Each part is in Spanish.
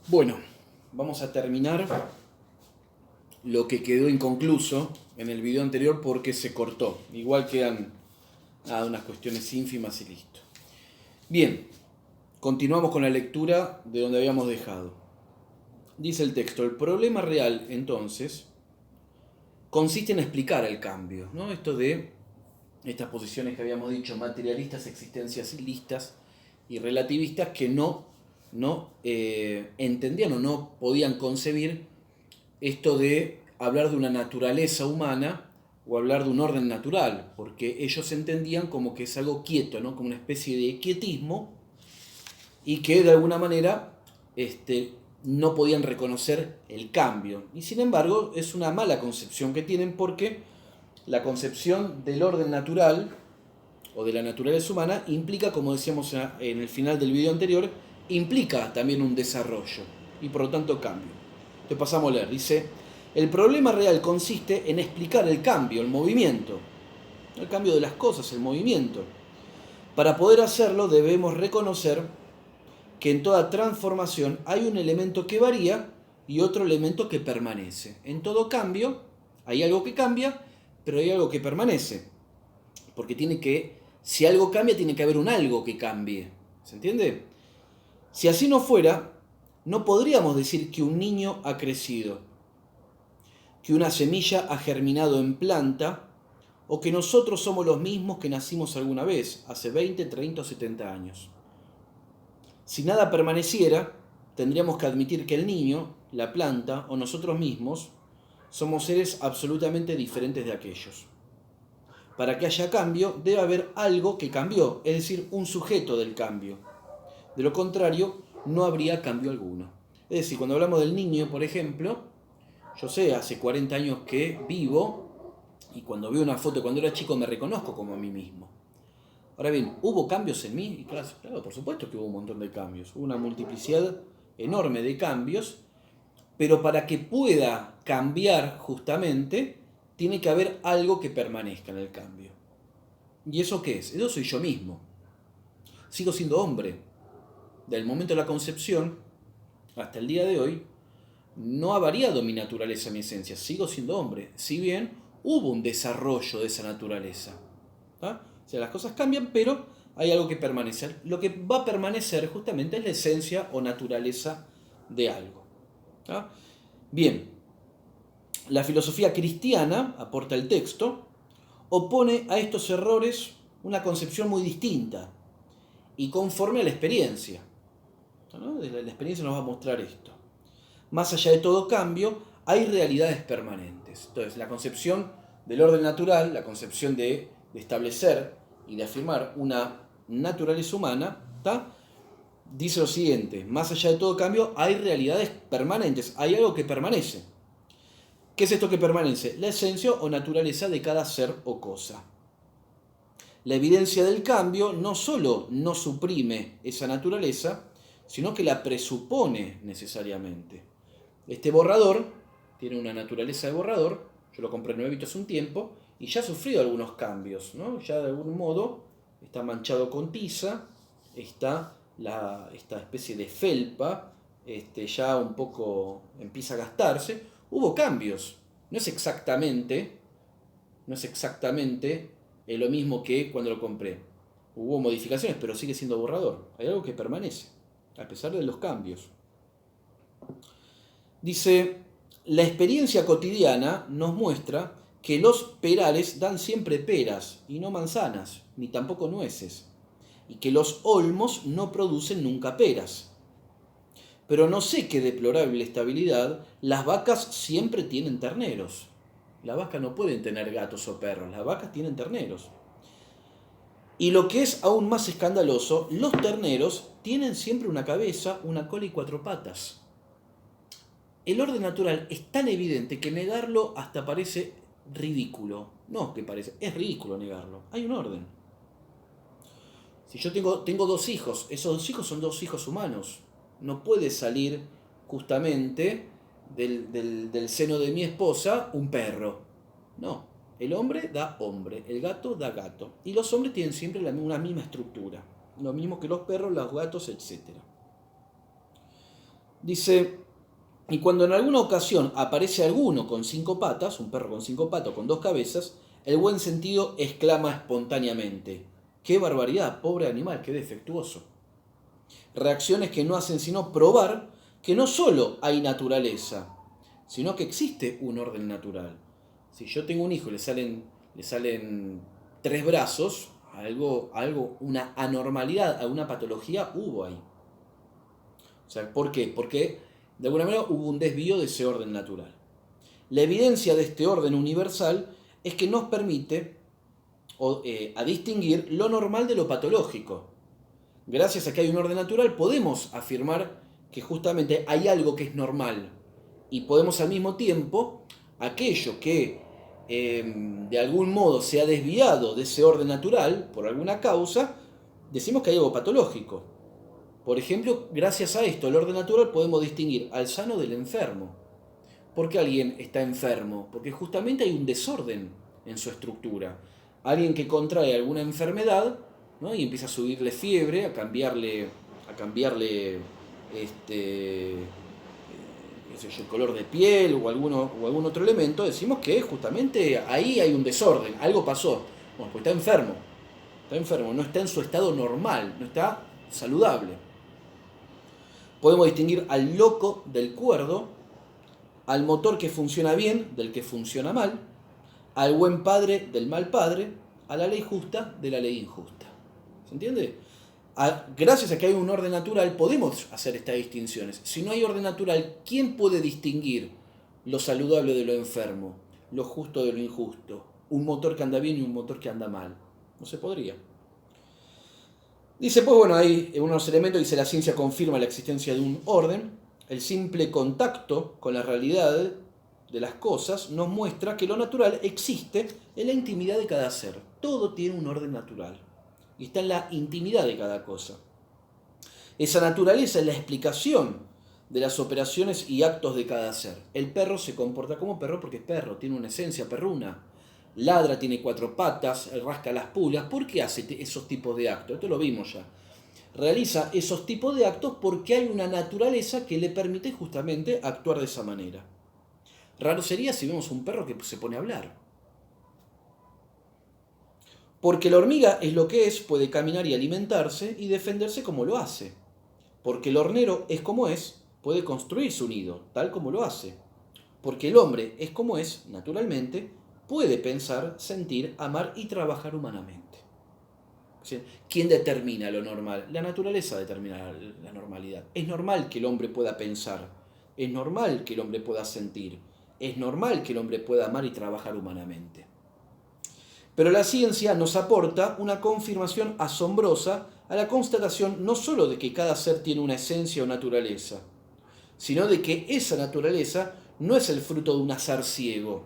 Bueno, vamos a terminar lo que quedó inconcluso en el video anterior porque se cortó. Igual quedan unas cuestiones ínfimas y listo. Bien, continuamos con la lectura de donde habíamos dejado. Dice el texto: el problema real, entonces, consiste en explicar el cambio, ¿no? Esto de estas posiciones que habíamos dicho, materialistas, existencialistas y relativistas, que no entendían o no podían concebir esto de hablar de una naturaleza humana o hablar de un orden natural, porque ellos entendían como que es algo quieto, ¿no? Como una especie de quietismo, y que de alguna manera no podían reconocer el cambio. Y sin embargo es una mala concepción que tienen, porque la concepción del orden natural o de la naturaleza humana implica, como decíamos en el final del video anterior, implica también un desarrollo y por lo tanto cambio. Entonces pasamos a leer. Dice: el problema real consiste en explicar el cambio, el movimiento, el cambio de las cosas, el movimiento. Para poder hacerlo debemos reconocer que en toda transformación hay un elemento que varía y otro elemento que permanece. En todo cambio hay algo que cambia, pero hay algo que permanece. Porque si algo cambia, tiene que haber un algo que cambie. ¿Se entiende? Si así no fuera, no podríamos decir que un niño ha crecido, que una semilla ha germinado en planta, o que nosotros somos los mismos que nacimos alguna vez, hace 20, 30 o 70 años. Si nada permaneciera, tendríamos que admitir que el niño, la planta o nosotros mismos somos seres absolutamente diferentes de aquellos. Para que haya cambio, debe haber algo que cambió, es decir, un sujeto del cambio. De lo contrario, no habría cambio alguno. Es decir, cuando hablamos del niño, por ejemplo, yo sé, hace 40 años que vivo, y cuando veo una foto cuando era chico me reconozco como a mí mismo. Ahora bien, ¿hubo cambios en mí? Y claro, por supuesto que hubo un montón de cambios. Hubo una multiplicidad enorme de cambios, pero para que pueda cambiar justamente, tiene que haber algo que permanezca en el cambio. ¿Y eso qué es? Eso soy yo mismo. Sigo siendo hombre. Del momento de la concepción hasta el día de hoy, no ha variado mi naturaleza, mi esencia. Sigo siendo hombre. Si bien hubo un desarrollo de esa naturaleza. ¿Ah? O sea, las cosas cambian, pero hay algo que permanece. Lo que va a permanecer justamente es la esencia o naturaleza de algo. ¿Ah? Bien, la filosofía cristiana, aporta el texto, opone a estos errores una concepción muy distinta y conforme a la experiencia. ¿No? La experiencia nos va a mostrar esto. Más allá de todo cambio, hay realidades permanentes. Entonces, la concepción del orden natural, la concepción de establecer y de afirmar una naturaleza humana, dice lo siguiente: más allá de todo cambio, hay realidades permanentes, hay algo que permanece. ¿Qué es esto que permanece? La esencia o naturaleza de cada ser o cosa. La evidencia del cambio no solo no suprime esa naturaleza, sino que la presupone necesariamente. Este borrador tiene una naturaleza de borrador, yo lo compré nuevito hace un tiempo, y ya ha sufrido algunos cambios, ¿no? Ya de algún modo está manchado con tiza, está esta especie de felpa, ya un poco empieza a gastarse. Hubo cambios, no es exactamente lo mismo que cuando lo compré. Hubo modificaciones, pero sigue siendo borrador. Hay algo que permanece, a pesar de los cambios. Dice: la experiencia cotidiana nos muestra que los perales dan siempre peras y no manzanas, ni tampoco nueces, y que los olmos no producen nunca peras. Pero no sé qué deplorable estabilidad, las vacas siempre tienen terneros. Las vacas no pueden tener gatos o perros, las vacas tienen terneros. Y lo que es aún más escandaloso, los terneros tienen siempre una cabeza, una cola y 4 patas. El orden natural es tan evidente que negarlo hasta parece ridículo. No que parece, es ridículo negarlo. Hay un orden. Si yo tengo 2 hijos, esos 2 hijos son 2 hijos humanos. No puede salir justamente del seno de mi esposa un perro. No, el hombre da hombre, el gato da gato. Y los hombres tienen siempre una misma estructura. Lo mismo que los perros, los gatos, etc. Dice, y cuando en alguna ocasión aparece alguno con 5 patas, un perro con 5 patas, con 2 cabezas, el buen sentido exclama espontáneamente, ¡qué barbaridad, pobre animal, qué defectuoso! Reacciones que no hacen sino probar que no solo hay naturaleza, sino que existe un orden natural. Si yo tengo un hijo y le salen 3 brazos, una anormalidad, alguna patología hubo ahí. O sea, ¿por qué? Porque de alguna manera hubo un desvío de ese orden natural. La evidencia de este orden universal es que nos permite a distinguir lo normal de lo patológico. Gracias a que hay un orden natural podemos afirmar que justamente hay algo que es normal y podemos al mismo tiempo aquello que de algún modo se ha desviado de ese orden natural por alguna causa, decimos que hay algo patológico. Por ejemplo, gracias a esto, el orden natural, podemos distinguir al sano del enfermo. ¿Por qué alguien está enfermo? Porque justamente hay un desorden en su estructura. Alguien que contrae alguna enfermedad, ¿no? Y empieza a subirle fiebre, a cambiarle qué sé yo, el color de piel o algún otro elemento, decimos que justamente ahí hay un desorden, algo pasó. Bueno, pues está enfermo, no está en su estado normal, no está saludable. Podemos distinguir al loco del cuerdo, al motor que funciona bien del que funciona mal, al buen padre del mal padre, a la ley justa de la ley injusta. ¿Se entiende? Gracias a que hay un orden natural podemos hacer estas distinciones. Si no hay orden natural, ¿quién puede distinguir lo saludable de lo enfermo, lo justo de lo injusto, un motor que anda bien y un motor que anda mal? No se podría. Dice, pues bueno, hay unos elementos, dice, la ciencia confirma la existencia de un orden. El simple contacto con la realidad de las cosas nos muestra que lo natural existe en la intimidad de cada ser. Todo tiene un orden natural y está en la intimidad de cada cosa. Esa naturaleza es la explicación de las operaciones y actos de cada ser. El perro se comporta como perro porque es perro, tiene una esencia perruna. Ladra, tiene 4 patas, rasca las pulgas. ¿Por qué hace esos tipos de actos? Esto lo vimos ya. Realiza esos tipos de actos porque hay una naturaleza que le permite justamente actuar de esa manera. Raro sería si vemos un perro que se pone a hablar. Porque la hormiga es lo que es, puede caminar y alimentarse y defenderse como lo hace. Porque el hornero es como es, puede construir su nido, tal como lo hace. Porque el hombre es como es, naturalmente, puede pensar, sentir, amar y trabajar humanamente. ¿Quién determina lo normal? La naturaleza determina la normalidad. Es normal que el hombre pueda pensar, es normal que el hombre pueda sentir, es normal que el hombre pueda amar y trabajar humanamente. Pero la ciencia nos aporta una confirmación asombrosa a la constatación no sólo de que cada ser tiene una esencia o naturaleza, sino de que esa naturaleza no es el fruto de un azar ciego,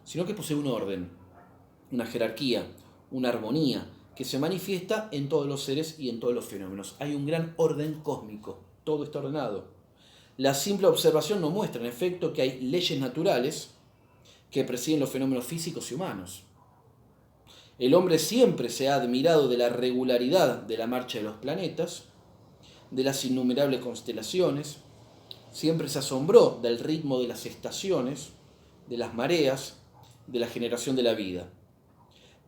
sino que posee un orden, una jerarquía, una armonía, que se manifiesta en todos los seres y en todos los fenómenos. Hay un gran orden cósmico, todo está ordenado. La simple observación nos muestra, en efecto, que hay leyes naturales que presiden los fenómenos físicos y humanos. El hombre siempre se ha admirado de la regularidad de la marcha de los planetas, de las innumerables constelaciones, siempre se asombró del ritmo de las estaciones, de las mareas, de la generación de la vida.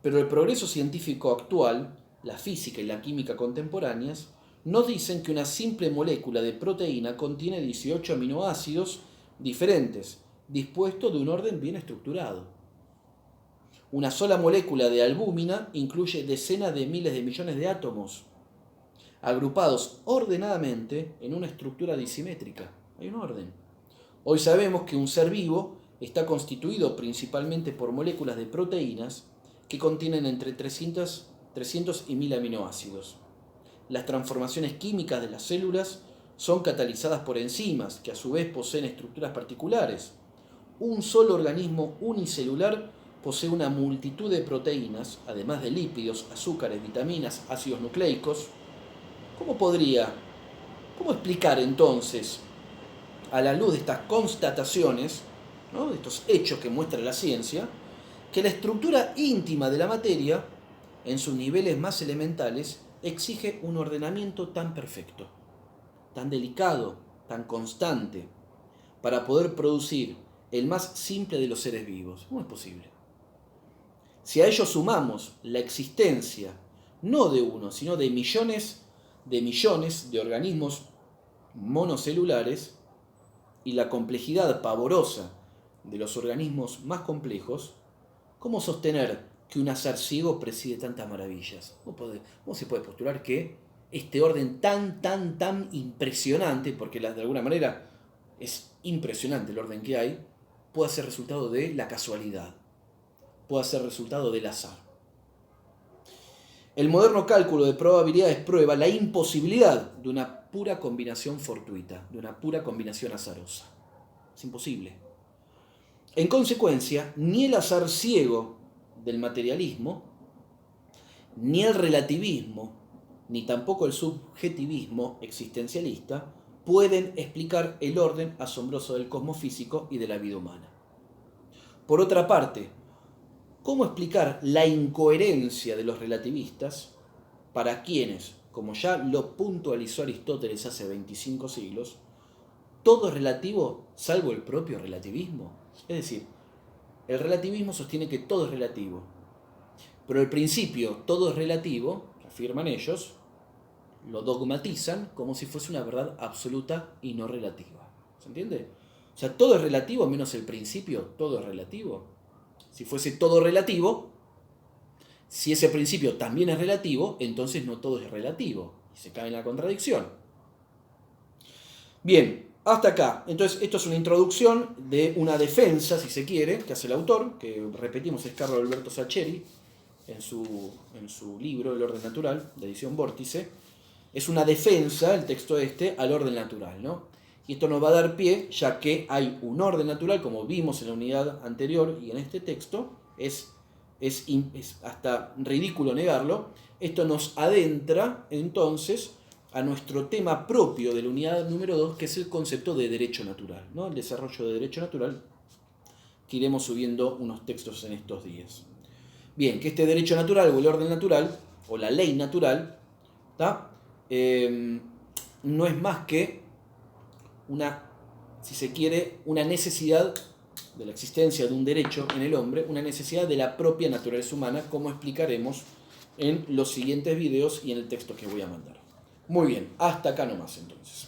Pero el progreso científico actual, la física y la química contemporáneas, nos dicen que una simple molécula de proteína contiene 18 aminoácidos diferentes, dispuestos de un orden bien estructurado. Una sola molécula de albúmina incluye decenas de miles de millones de átomos, agrupados ordenadamente en una estructura disimétrica. Hay un orden. Hoy sabemos que un ser vivo está constituido principalmente por moléculas de proteínas que contienen entre 300 y 1000 aminoácidos. Las transformaciones químicas de las células son catalizadas por enzimas, que a su vez poseen estructuras particulares. Un solo organismo unicelular posee una multitud de proteínas, además de lípidos, azúcares, vitaminas, ácidos nucleicos. ¿Cómo explicar entonces, a la luz de estas constataciones, ¿no?, de estos hechos que muestra la ciencia, que la estructura íntima de la materia, en sus niveles más elementales, exige un ordenamiento tan perfecto, tan delicado, tan constante, para poder producir el más simple de los seres vivos? ¿Cómo es posible? Si a ello sumamos la existencia, no de uno, sino de millones de organismos monocelulares y la complejidad pavorosa de los organismos más complejos, ¿cómo sostener que un azar ciego preside tantas maravillas? ¿Cómo se puede postular que este orden tan impresionante, porque de alguna manera es impresionante el orden que hay, pueda ser resultado de la casualidad, pueda ser resultado del azar? El moderno cálculo de probabilidades prueba la imposibilidad de una pura combinación fortuita, de una pura combinación azarosa. Es imposible. En consecuencia, ni el azar ciego del materialismo, ni el relativismo, ni tampoco el subjetivismo existencialista pueden explicar el orden asombroso del cosmos físico y de la vida humana. Por otra parte, ¿cómo explicar la incoherencia de los relativistas para quienes, como ya lo puntualizó Aristóteles hace 25 siglos, todo es relativo salvo el propio relativismo? Es decir, el relativismo sostiene que todo es relativo, pero el principio todo es relativo, que afirman ellos, lo dogmatizan como si fuese una verdad absoluta y no relativa. ¿Se entiende? O sea, todo es relativo menos el principio, todo es relativo. Si fuese todo relativo, si ese principio también es relativo, entonces no todo es relativo. Y se cae en la contradicción. Bien, hasta acá. Entonces, esto es una introducción de una defensa, si se quiere, que hace el autor, que repetimos es Carlo Alberto Saccheri, en su libro El orden natural, de edición Vórtice. Es una defensa, el texto al orden natural, ¿no? Y esto nos va a dar pie, ya que hay un orden natural, como vimos en la unidad anterior y en este texto, es hasta ridículo negarlo. Esto nos adentra, entonces, a nuestro tema propio de la unidad número 2, que es el concepto de derecho natural, ¿no? El desarrollo de derecho natural, que iremos subiendo unos textos en estos días. Bien, que este derecho natural o el orden natural, o la ley natural, no es más que si se quiere, una necesidad de la existencia de un derecho en el hombre, una necesidad de la propia naturaleza humana, como explicaremos en los siguientes videos y en el texto que voy a mandar. Muy bien, hasta acá nomás entonces.